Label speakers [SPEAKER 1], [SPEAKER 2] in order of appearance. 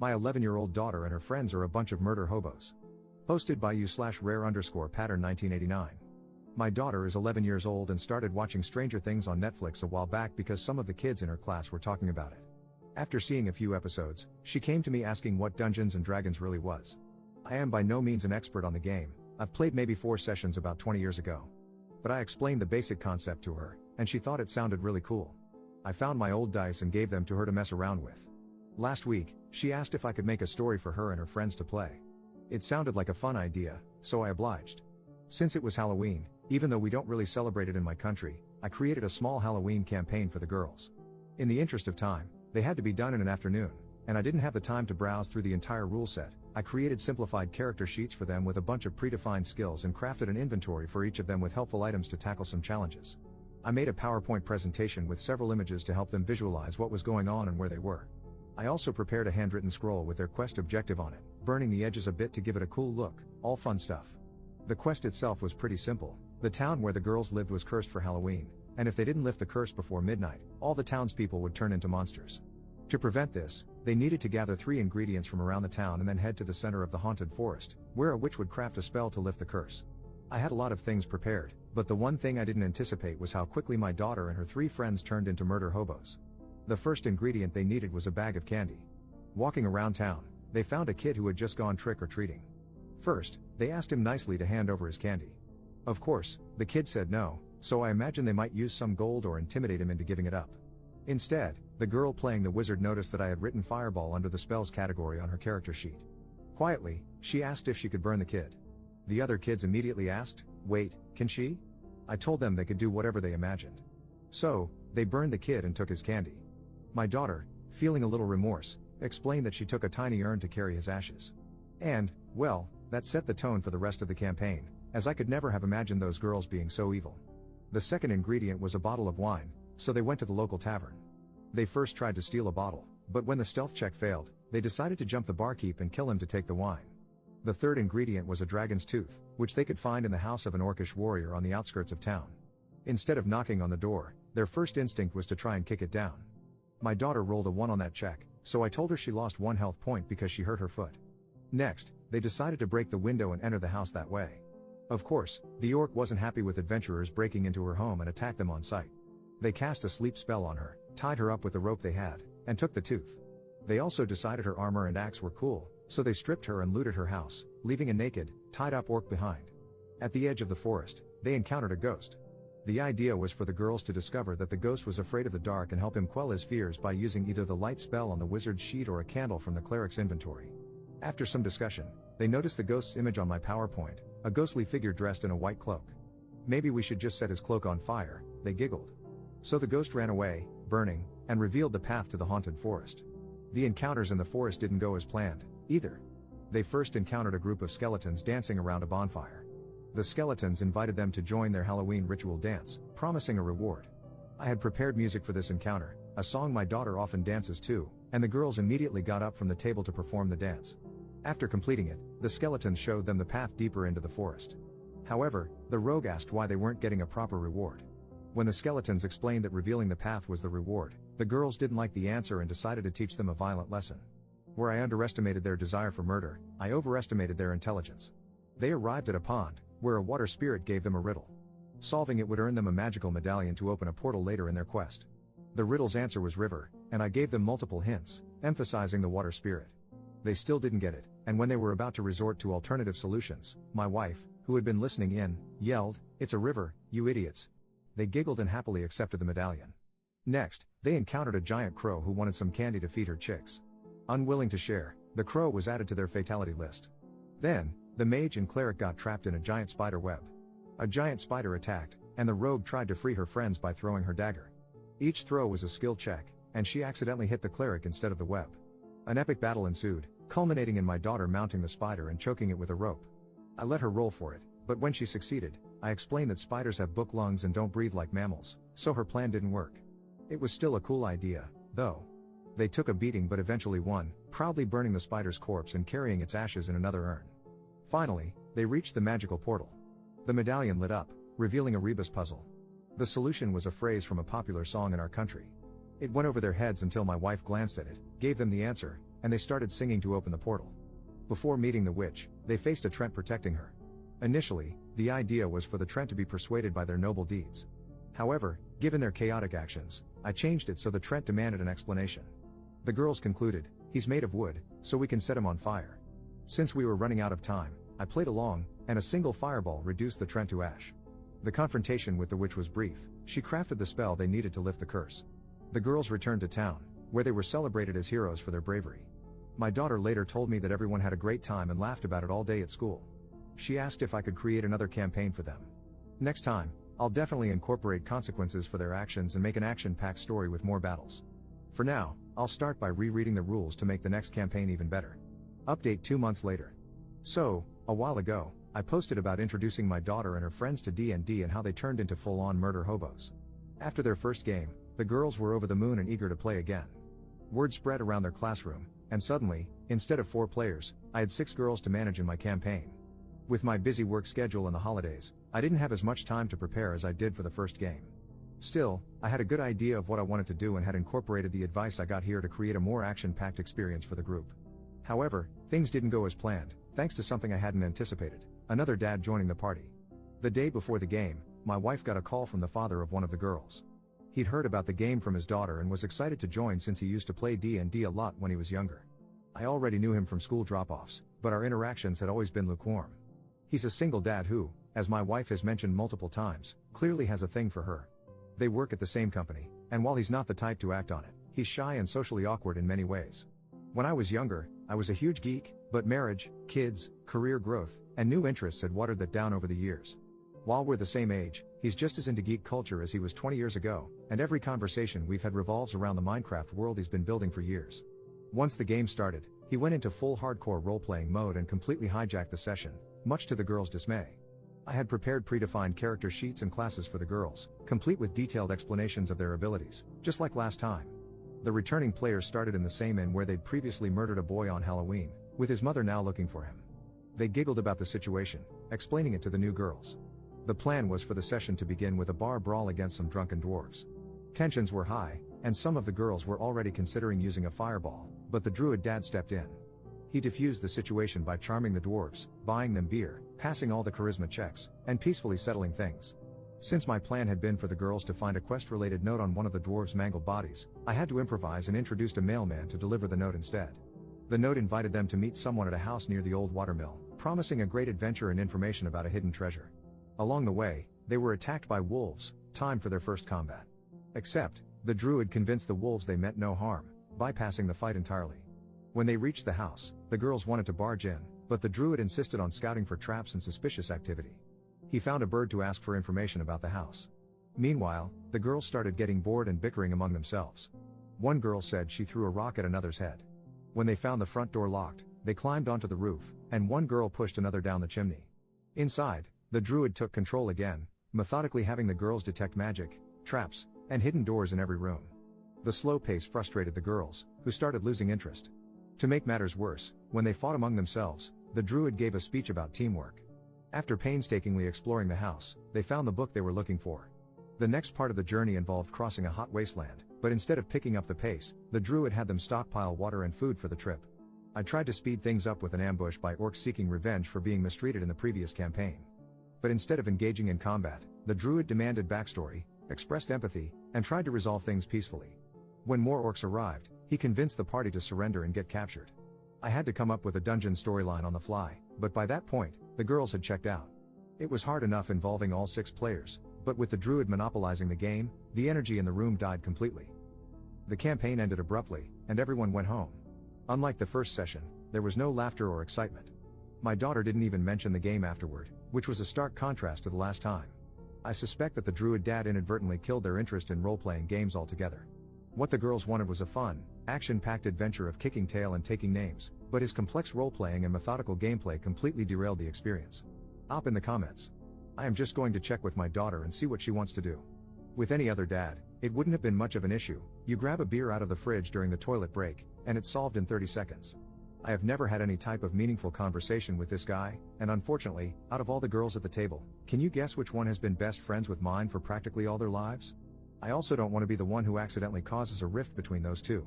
[SPEAKER 1] My 11-year-old daughter and her friends are a bunch of murder hobos. Posted by u/rare_pattern 1989. My daughter is 11 years old and started watching Stranger Things on Netflix a while back because some of the kids in her class were talking about it. After seeing a few episodes, she came to me asking what Dungeons and Dragons really was. I am by no means an expert on the game. I've played maybe 4 sessions about 20 years ago. But I explained the basic concept to her, and she thought it sounded really cool. I found my old dice and gave them to her to mess around with. Last week, she asked if I could make a story for her and her friends to play. It sounded like a fun idea, so I obliged. Since it was Halloween, even though we don't really celebrate it in my country, I created a small Halloween campaign for the girls. In the interest of time, they had to be done in an afternoon, and I didn't have the time to browse through the entire rule set. I created simplified character sheets for them with a bunch of predefined skills and crafted an inventory for each of them with helpful items to tackle some challenges. I made a PowerPoint presentation with several images to help them visualize what was going on and where they were. I also prepared a handwritten scroll with their quest objective on it, burning the edges a bit to give it a cool look, all fun stuff. The quest itself was pretty simple. The town where the girls lived was cursed for Halloween, and if they didn't lift the curse before midnight, all the townspeople would turn into monsters. To prevent this, they needed to gather 3 ingredients from around the town and then head to the center of the haunted forest, where a witch would craft a spell to lift the curse. I had a lot of things prepared, but the one thing I didn't anticipate was how quickly my daughter and her 3 friends turned into murder hobos. The first ingredient they needed was a bag of candy. Walking around town, they found a kid who had just gone trick-or-treating. First, they asked him nicely to hand over his candy. Of course, the kid said no, so I imagined they might use some gold or intimidate him into giving it up. Instead, the girl playing the wizard noticed that I had written fireball under the spells category on her character sheet. Quietly, she asked if she could burn the kid. The other kids immediately asked, "Wait, can she?" I told them they could do whatever they imagined. So, they burned the kid and took his candy. My daughter, feeling a little remorse, explained that she took a tiny urn to carry his ashes. And, well, that set the tone for the rest of the campaign, as I could never have imagined those girls being so evil. The second ingredient was a bottle of wine, so they went to the local tavern. They first tried to steal a bottle, but when the stealth check failed, they decided to jump the barkeep and kill him to take the wine. The third ingredient was a dragon's tooth, which they could find in the house of an orcish warrior on the outskirts of town. Instead of knocking on the door, their first instinct was to try and kick it down. My daughter rolled a 1 on that check, so I told her she lost 1 health point because she hurt her foot. Next, they decided to break the window and enter the house that way. Of course, the orc wasn't happy with adventurers breaking into her home and attacked them on sight. They cast a sleep spell on her, tied her up with the rope they had, and took the tooth. They also decided her armor and axe were cool, so they stripped her and looted her house, leaving a naked, tied-up orc behind. At the edge of the forest, they encountered a ghost. The idea was for the girls to discover that the ghost was afraid of the dark and help him quell his fears by using either the light spell on the wizard's sheet or a candle from the cleric's inventory. After some discussion, they noticed the ghost's image on my PowerPoint, a ghostly figure dressed in a white cloak. "Maybe we should just set his cloak on fire," they giggled. So the ghost ran away, burning, and revealed the path to the haunted forest. The encounters in the forest didn't go as planned, either. They first encountered a group of skeletons dancing around a bonfire. The skeletons invited them to join their Halloween ritual dance, promising a reward. I had prepared music for this encounter, a song my daughter often dances to, and the girls immediately got up from the table to perform the dance. After completing it, the skeletons showed them the path deeper into the forest. However, the rogue asked why they weren't getting a proper reward. When the skeletons explained that revealing the path was the reward, the girls didn't like the answer and decided to teach them a violent lesson. Where I underestimated their desire for murder, I overestimated their intelligence. They arrived at a pond, where a water spirit gave them a riddle. Solving it would earn them a magical medallion to open a portal later in their quest. The riddle's answer was river, and I gave them multiple hints, emphasizing the water spirit. They still didn't get it, and when they were about to resort to alternative solutions, my wife, who had been listening in, yelled, "It's a river, you idiots." They giggled and happily accepted the medallion. Next, they encountered a giant crow who wanted some candy to feed her chicks. Unwilling to share, the crow was added to their fatality list. Then, the mage and cleric got trapped in a giant spider web. A giant spider attacked, and the rogue tried to free her friends by throwing her dagger. Each throw was a skill check, and she accidentally hit the cleric instead of the web. An epic battle ensued, culminating in my daughter mounting the spider and choking it with a rope. I let her roll for it, but when she succeeded, I explained that spiders have book lungs and don't breathe like mammals, so her plan didn't work. It was still a cool idea, though. They took a beating but eventually won, proudly burning the spider's corpse and carrying its ashes in another urn. Finally, they reached the magical portal. The medallion lit up, revealing a rebus puzzle. The solution was a phrase from a popular song in our country. It went over their heads until my wife glanced at it, gave them the answer, and they started singing to open the portal. Before meeting the witch, they faced a Trent protecting her. Initially, the idea was for the Trent to be persuaded by their noble deeds. However, given their chaotic actions, I changed it so the Trent demanded an explanation. The girls concluded, "He's made of wood, so we can set him on fire." Since we were running out of time, I played along, and a single fireball reduced the Trent to ash. The confrontation with the witch was brief. She crafted the spell they needed to lift the curse. The girls returned to town, where they were celebrated as heroes for their bravery. My daughter later told me that everyone had a great time and laughed about it all day at school. She asked if I could create another campaign for them. Next time, I'll definitely incorporate consequences for their actions and make an action-packed story with more battles. For now, I'll start by rereading the rules to make the next campaign even better. Update 2 months later. So, a while ago, I posted about introducing my daughter and her friends to D&D and how they turned into full-on murder hobos. After their first game, the girls were over the moon and eager to play again. Word spread around their classroom, and suddenly, instead of 4 players, I had 6 girls to manage in my campaign. With my busy work schedule and the holidays, I didn't have as much time to prepare as I did for the first game. Still, I had a good idea of what I wanted to do and had incorporated the advice I got here to create a more action-packed experience for the group. However, things didn't go as planned, thanks to something I hadn't anticipated: another dad joining the party. The day before the game, my wife got a call from the father of one of the girls. He'd heard about the game from his daughter and was excited to join since he used to play D&D a lot when he was younger. I already knew him from school drop-offs, but our interactions had always been lukewarm. He's a single dad who, as my wife has mentioned multiple times, clearly has a thing for her. They work at the same company, and while he's not the type to act on it, he's shy and socially awkward in many ways. When I was younger, I was a huge geek, but marriage, kids, career growth, and new interests had watered that down over the years. While we're the same age, he's just as into geek culture as he was 20 years ago, and every conversation we've had revolves around the Minecraft world he's been building for years. Once the game started, he went into full hardcore role-playing mode and completely hijacked the session, much to the girls' dismay. I had prepared predefined character sheets and classes for the girls, complete with detailed explanations of their abilities, just like last time. The returning players started in the same inn where they'd previously murdered a boy on Halloween, with his mother now looking for him. They giggled about the situation, explaining it to the new girls. The plan was for the session to begin with a bar brawl against some drunken dwarves. Tensions were high, and some of the girls were already considering using a fireball, but the druid dad stepped in. He diffused the situation by charming the dwarves, buying them beer, passing all the charisma checks, and peacefully settling things. Since my plan had been for the girls to find a quest-related note on one of the dwarves' mangled bodies, I had to improvise and introduced a mailman to deliver the note instead. The note invited them to meet someone at a house near the old watermill, promising a great adventure and information about a hidden treasure. Along the way, they were attacked by wolves, time for their first combat. Except, the druid convinced the wolves they meant no harm, bypassing the fight entirely. When they reached the house, the girls wanted to barge in, but the druid insisted on scouting for traps and suspicious activity. He found a bird to ask for information about the house. Meanwhile, the girls started getting bored and bickering among themselves. One girl said she threw a rock at another's head. When they found the front door locked, they climbed onto the roof, and one girl pushed another down the chimney. Inside, the druid took control again, methodically having the girls detect magic, traps, and hidden doors in every room. The slow pace frustrated the girls, who started losing interest. To make matters worse, when they fought among themselves, the druid gave a speech about teamwork. After painstakingly exploring the house, they found the book they were looking for. The next part of the journey involved crossing a hot wasteland, but instead of picking up the pace, the druid had them stockpile water and food for the trip. I tried to speed things up with an ambush by orcs seeking revenge for being mistreated in the previous campaign. But instead of engaging in combat, the druid demanded backstory, expressed empathy, and tried to resolve things peacefully. When more orcs arrived, he convinced the party to surrender and get captured. I had to come up with a dungeon storyline on the fly, but by that point, the girls had checked out. It was hard enough involving all 6 players, but with the druid monopolizing the game, the energy in the room died completely. The campaign ended abruptly, and everyone went home. Unlike the first session, there was no laughter or excitement. My daughter didn't even mention the game afterward, which was a stark contrast to the last time. I suspect that the druid dad inadvertently killed their interest in role-playing games altogether. What the girls wanted was a fun, action-packed adventure of kicking tail and taking names, but his complex role-playing and methodical gameplay completely derailed the experience. Op in the comments. I am just going to check with my daughter and see what she wants to do. With any other dad, it wouldn't have been much of an issue. You grab a beer out of the fridge during the toilet break, and it's solved in 30 seconds. I have never had any type of meaningful conversation with this guy, and unfortunately, out of all the girls at the table, can you guess which one has been best friends with mine for practically all their lives? I also don't want to be the one who accidentally causes a rift between those two.